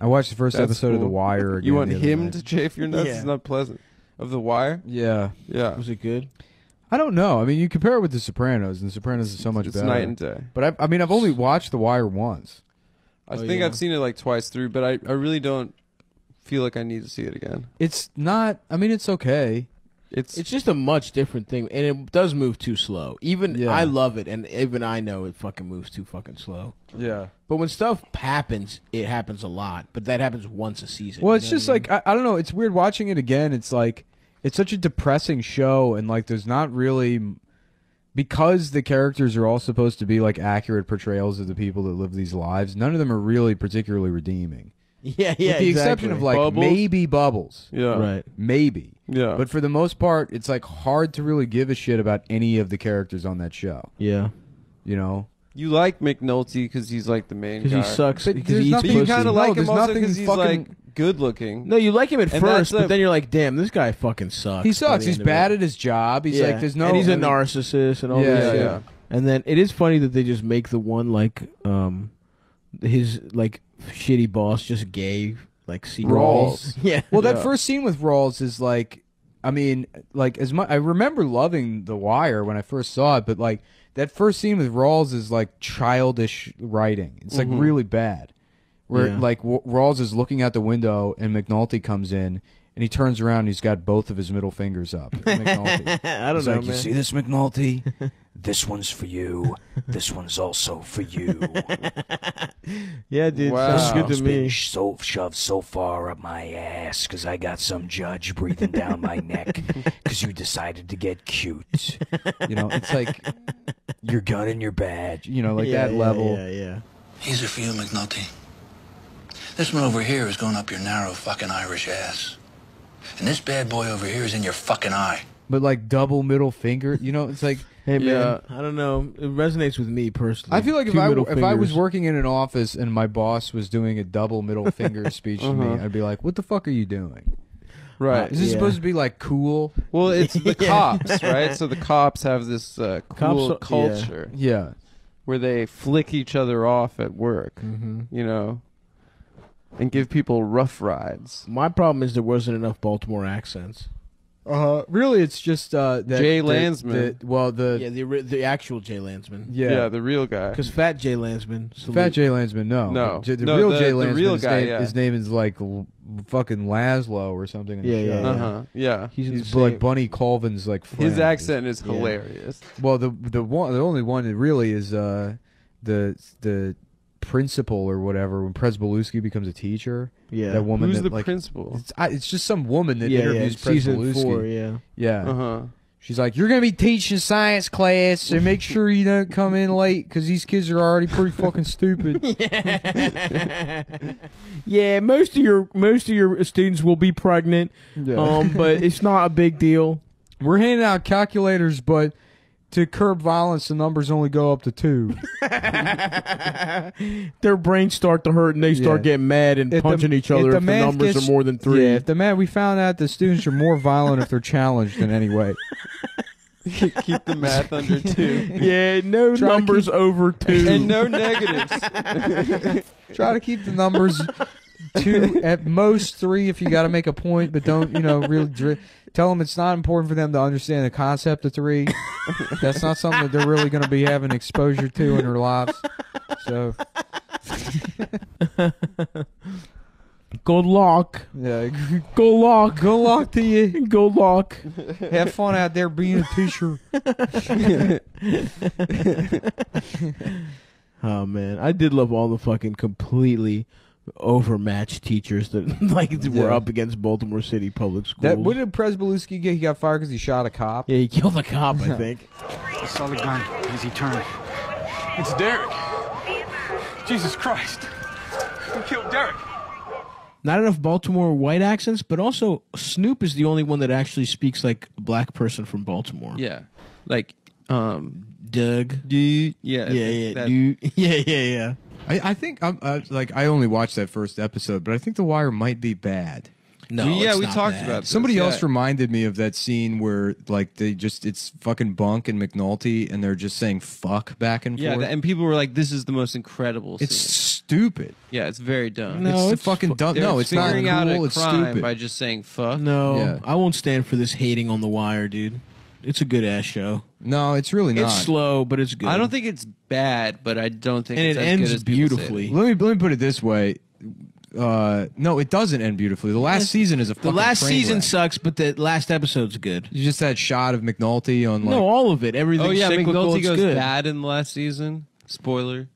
I watched the first episode of The Wire again. You want him to chafe your nuts? Yeah. It's not pleasant. Of The Wire? Yeah. Yeah. Was it good? I don't know. I mean, you compare it with The Sopranos, and The Sopranos is so much better. It's night and day. But I mean, I've only watched The Wire once. I think I've seen it like twice through, but I really don't feel like I need to see it again. It's not. I mean, it's okay. It's just a much different thing, and it does move too slow. Even I love it, and even I know it fucking moves too fucking slow. Yeah. But when stuff happens, it happens a lot. But that happens once a season. Well, it's just like I don't know. It's weird watching it again. It's like it's such a depressing show, and like there's not really, because the characters are all supposed to be like accurate portrayals of the people that live these lives. None of them are really particularly redeeming. Yeah, with the exception of like maybe Bubbles. Yeah, right. Maybe. Yeah. But for the most part, it's like hard to really give a shit about any of the characters on that show. Yeah. You know? You like McNulty because he's like the main guy. Because he sucks. Because there's he eats nothing- But you pussy. kind of No, like there's him also nothing because he's fucking- like good looking. No, you like him at And first, that's but then you're like, damn, this guy fucking sucks. He by sucks. the He's end of bad it. at his job. He's Yeah. like, there's no. And he's a I mean, narcissist and all Yeah, this shit. yeah. And then it is funny that they just make the one like his like shitty boss just gay like secret. Rawls. Yeah. Well, that Yeah. first scene with Rawls is like, I mean, like as much. I remember loving The Wire when I first saw it, but like that first scene with Rawls is like childish writing. It's like really bad. Where like Rawls is looking out the window and McNulty comes in and he turns around and he's got both of his middle fingers up. McNulty. I don't He's know, like, man. you see this, McNulty? This one's for you. This one's also for you. Yeah, dude. Wow. Sounds good It's to been me. shoved so far up my ass because I got some judge breathing down my neck because you decided to get cute. You know, it's like your gun and your badge. You know, like that level. Yeah, yeah. These are for you, McNulty. This one over here is going up your narrow fucking Irish ass. And this bad boy over here is in your fucking eye. But like double middle finger. You know, it's like. Hey man, Yeah. I don't know. It resonates with me personally. I feel like Two middle if I was fingers. working in an office and my boss was doing a double middle finger speech to me, I'd be like, "What the fuck are you doing? Right. Is this supposed to be like cool?" Well, it's the Yeah. cops, right? So the cops have this cool Cops- culture Yeah. where they flick each other off at work, you know, and give people rough rides. My problem is there wasn't enough Baltimore accents. Really, it's just that Jay Landsman. Yeah, the actual Jay Landsman. Yeah, the real guy. Because Fat Jay Landsman. Fat Jay Landsman, no. No. The No, real the- Jay the Landsman, real guy, yeah. his name is like fucking Laszlo or something. In the Yeah, show. yeah. Yeah. He's like Bunny Colvin's like friend. His accent is hilarious. Well, the only one that really is the principal or whatever when Presbalewski becomes a teacher. Yeah. That woman. Who's that, the like, principal? It's just some woman that Yeah, interviews season Presbalewski. 4, yeah. Yeah. She's like, you're going to be teaching science class, so make sure you don't come in late because these kids are already pretty fucking stupid. Yeah, most of your students will be pregnant, but it's not a big deal. We're handing out calculators, but to curb violence, the numbers only go up to 2. Their brains start to hurt and they start getting mad and punching each other if the numbers are more than 3. Yeah, we found out the students are more violent if they're challenged in any way. Keep the math under 2. Yeah, no numbers over 2. And no negatives. Try to keep the numbers 2, at most 3 if you got to make a point, but don't, really tell them it's not important for them to understand the concept of 3. That's not something that they're really going to be having exposure to in their lives. So, good luck. yeah, Good luck. good luck to you. Good luck. Have fun out there being a teacher. Oh man, I did love all the fucking completely overmatched teachers that were up against Baltimore City public schools. What did Presbalewski get? He got fired because he shot a cop. Yeah, he killed a cop, I think. I saw the gun as he turned. It's Derek. Jesus Christ. Who killed Derek? Not enough Baltimore white accents, but also Snoop is the only one that actually speaks like a black person from Baltimore. Yeah. Like, Doug. dude. Yeah, that- dude. Yeah. I think I only watched that first episode, but I think The Wire might be bad. No, yeah, it's we not talked bad. about this. Somebody yeah. else reminded me of that scene where like it's fucking Bunk and McNulty and they're just saying fuck back and Yeah, forth. and people were like, "This is the most incredible." It's scene. stupid. Yeah, it's very dumb. No, it's fucking dumb. They're No, it's not figuring out cool. a It's crime stupid. by just saying fuck. No, Yeah. I won't stand for this hating on The Wire, dude. It's a good ass show. No, it's really not. It's slow, but it's good. I don't think it's bad, but I don't think and it's it as ends good as people say it beautifully. Let me put it this way. No, it doesn't end beautifully. The last season is a The fucking last train season wreck. sucks, but the last episode's good. You just that shot of McNulty on like. No, all of it. Everything. Oh yeah, cyclical, McNulty it's goes good. bad in the last season. Spoiler.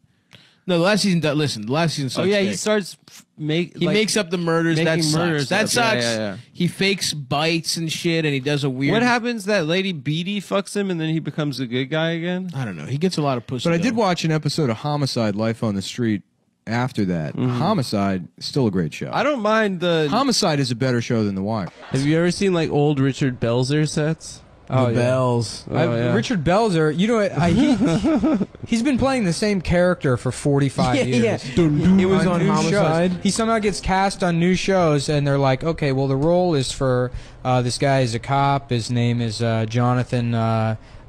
No, the last season. Listen, the last season sucks. Oh yeah, he dick. starts He makes up the murders. That making sucks. murders That up. sucks. Yeah. He fakes bites and shit, and he does a weird. What happens? That lady Beatty fucks him, and then he becomes a good guy again. I don't know. He gets a lot of pussy. But I did though. watch an episode of Homicide: Life on the Street. After that, Homicide still a great show. I don't mind the. Homicide is a better show than The Wire. Have you ever seen like old Richard Belzer sets? The bells. Yeah. Richard Belzer, you know, he's been playing the same character for 45 years. It was on new Homicide. shows. He somehow gets cast on new shows, and they're like, okay, well, the role is for this guy is a cop. His name is Jonathan.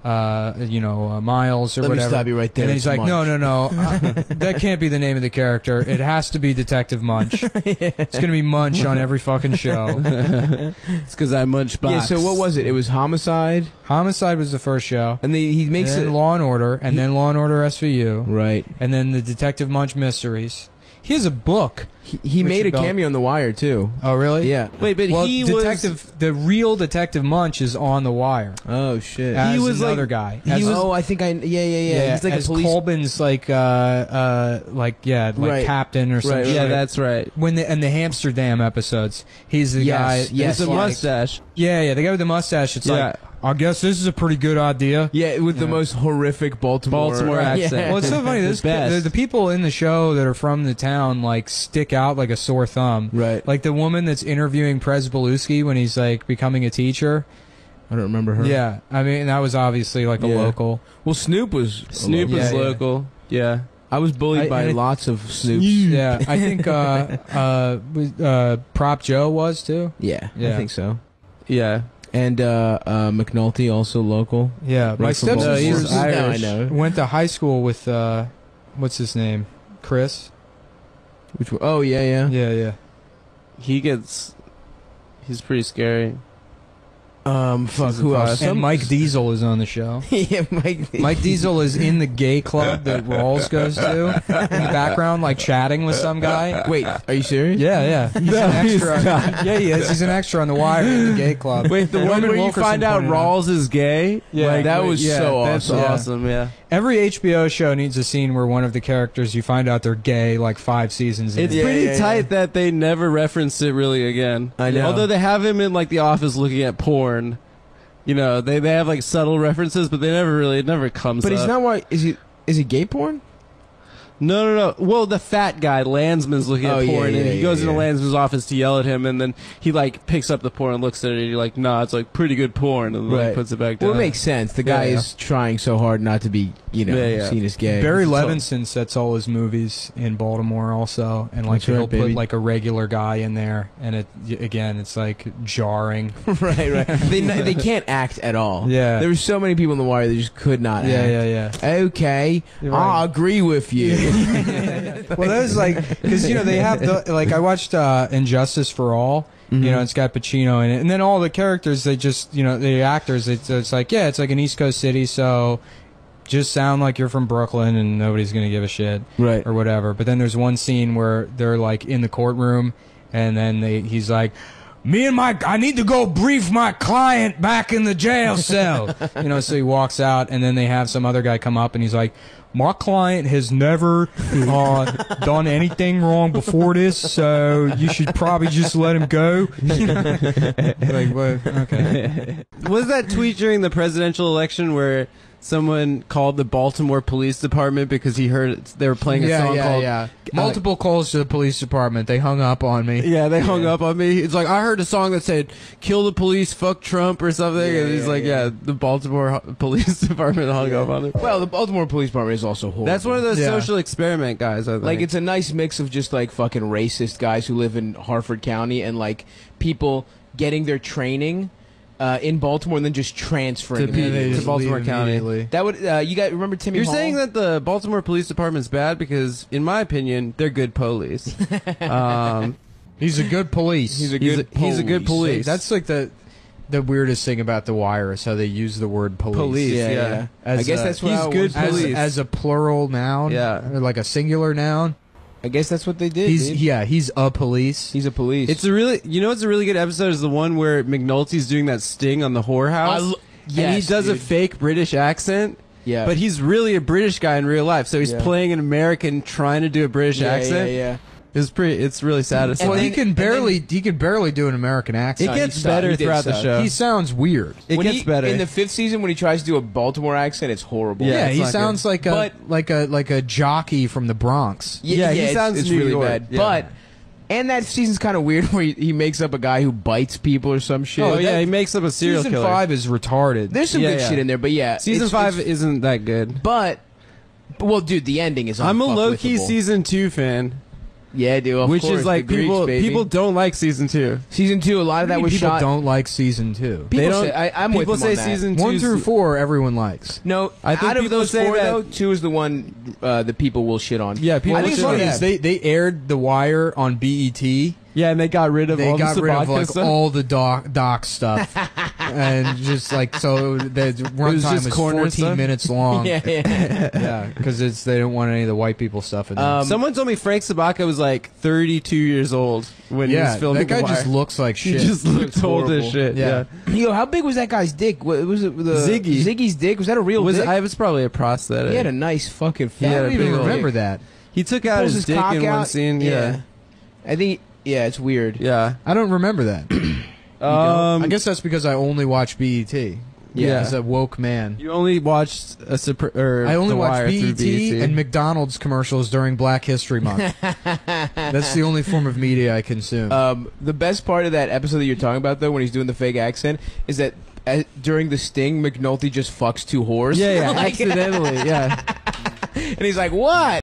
Miles or Let me whatever. stop you right there. And then he's It's like, no, Munch. that can't be the name of the character. It has to be Detective Munch. It's gonna be Munch on every fucking show. It's because I munch box. Yeah, so what was it? It was Homicide, Homicide was the first show, and he makes then it Law and Order, and then Law and Order SVU, right. and then the Detective Munch Mysteries. He has a book. He made a Richard Bell. cameo on The Wire too. Oh, really? Yeah. Wait, but Well, he the real Detective Munch is on The Wire. Oh shit. As was another like- guy. He As- was, I think yeah. He's like as a police. Colbin's like Right. captain or something. Right, Yeah, right. that's right. When the Amsterdam episodes, he's the Yes, guy. yes, It's a like- mustache. Yeah, the guy with the mustache. It's Yeah. like, I guess this is a pretty good idea. Yeah, with the most horrific Baltimore accent. Yeah. Well, it's so funny. The best. The people in the show that are from the town like stick out like a sore thumb. Right. Like the woman that's interviewing Presbolewski when he's like becoming a teacher. I don't remember her. Yeah, I mean that was obviously like a Yeah. local. Well, Snoop was Snoop Yeah, is yeah. local. Yeah. I was bullied by and it- lots of Snoops. Yeah, I think Prop Joe was too. Yeah, Yeah. I think so. Yeah. And McNulty also local. Yeah, my Right from Baltimore. stepsisters Now I Irish. know. went to high school with what's his name, Chris. Which one? Oh yeah. Yeah. He's pretty scary. Fuck. Season Who 5. else? And Mike Diesel is on the show. yeah, Mike. Mike Diesel is in the gay club that Rawls goes to in the background, like chatting with some guy. Wait, are you serious? Yeah. He's an extra. Yeah, he is. He's an extra on The Wire in the gay club. Wait, the one Norman where you Wilkerson find out pointed Rawls is gay? Yeah. Like, That was so That's awesome. awesome, yeah. Every HBO show needs a scene where one of the characters you find out they're gay, like 5 seasons in. It's Yeah, pretty yeah, tight that they never referenced it really again. I know. Although they have him in like the office looking at porn. You know, they have like subtle references, but it never comes But up. he's not. Why is he gay porn? No. Well, the fat guy, Landsman's looking at Oh, yeah, porn, and yeah, he goes yeah, into yeah. Landsman's office to yell at him, and then he like picks up the porn and looks at it, and he's like, "Nah, it's like pretty good porn," and then like, puts it back down. Well, it makes sense. The guy Yeah, yeah. is trying so hard not to be, Yeah. seen as gay. Barry So- Levinson sets all his movies in Baltimore also, and like That's right, he'll baby. put like a regular guy in there, and it's like jarring. right. They can't act at all. Yeah. There were so many people in The Wire that just could not act. Yeah. Okay, You're right. I'll agree with you. Well, that was like because they have the like I watched Injustice for All. Mm-hmm. It's got Pacino in it, and then all the characters they just the actors it's like it's like an East Coast city, so just sound like you're from Brooklyn and nobody's gonna give a shit Right. or whatever. But then there's one scene where they're like in the courtroom, and then he's like, I need to go brief my client back in the jail cell. So he walks out, and then they have some other guy come up, and he's like, my client has never done anything wrong before this, so you should probably just let him go. Like, well, okay. Was that tweet during the presidential election where someone called the Baltimore Police Department because he heard they were playing a song called multiple calls to the police department. They hung up on me. Yeah, they hung up on me. It's like, I heard a song that said "Kill the police, fuck Trump" or something, and he's like, the Baltimore Police Department hung up on him. Well, the Baltimore Police Department is also horrible. That's one of those social experiment guys. I think. Like, it's a nice mix of just like fucking racist guys who live in Harford County and like people getting their training in Baltimore and then just transferring to Baltimore County. That would you guys remember Timmy You're Hall? saying that the Baltimore Police Department's bad because, in my opinion, they're good police. He's a good police. He's a good police. That's like the weirdest thing about The Wire is how they use the word police. Police, yeah. I guess that's what he's good police as a plural noun. Yeah. Or like a singular noun. I guess that's what they did. He's a police. He's a police. It's a really, it's a really good episode is the one where McNulty's doing that sting on the whorehouse. And he does a fake British accent. Yeah. But he's really a British guy in real life. So he's playing an American trying to do a British accent. Yeah. It's really satisfying. Well, he can barely do an American accent. It gets better throughout the show. He sounds weird. It gets better. In the 5th season when he tries to do a Baltimore accent, it's horrible. Yeah, it's he not sounds good. like a jockey from the Bronx. Yeah, he sounds it's New really York. bad. Yeah. But and that season's kind of weird where he makes up a guy who bites people or some shit. Oh, yeah, he makes up a serial Season killer. 5 is retarded. There's some good shit in there, but yeah, Season 5 isn't that good. But well, dude, the ending is. I'm a low-key unfuckwithable. Season 2 fan. Yeah, dude. Which is like people don't like Season 2. Season 2, a lot of that was people shot. don't like Season 2. People say, I'm with People them say on that. Season 2 1 through 4, everyone likes. No, I think out of people those say 4, that- though, 2 is the one the people will shit on. Yeah, people I think will it's shit funny on is that. they aired The Wire on BET. Yeah, and they got rid of They all got the rid of Sabatka like stuff. all the doc stuff, and just like so the runtime just was corner 14 stuff? minutes long. yeah. because they didn't want any of the white people stuff in there. Someone told me Frank Sabatka was like 32 years old when he was filming that guy The Wire. just looks like He shit. just looked old as horrible. shit. Yeah. Yeah. Yo, how big was that guy's dick? What was it? Ziggy. Ziggy's dick? Was that a real dick? It was probably a prosthetic. He had a nice fucking I fat. had don't a even big old remember dick. that. He took out Pulls his dick cock in one out. scene. Yeah. I think. Yeah, it's weird. Yeah. I don't remember that. I guess that's because I only watch BET. Yeah. as a woke man. You only watched I only The watch Wire through BET and McDonald's commercials during Black History Month. That's the only form of media I consume. The best part of that episode that you're talking about, though, when he's doing the fake accent, is that during the sting, McNulty just fucks 2 whores. Yeah, Like- accidentally, yeah. and he's like, "What?"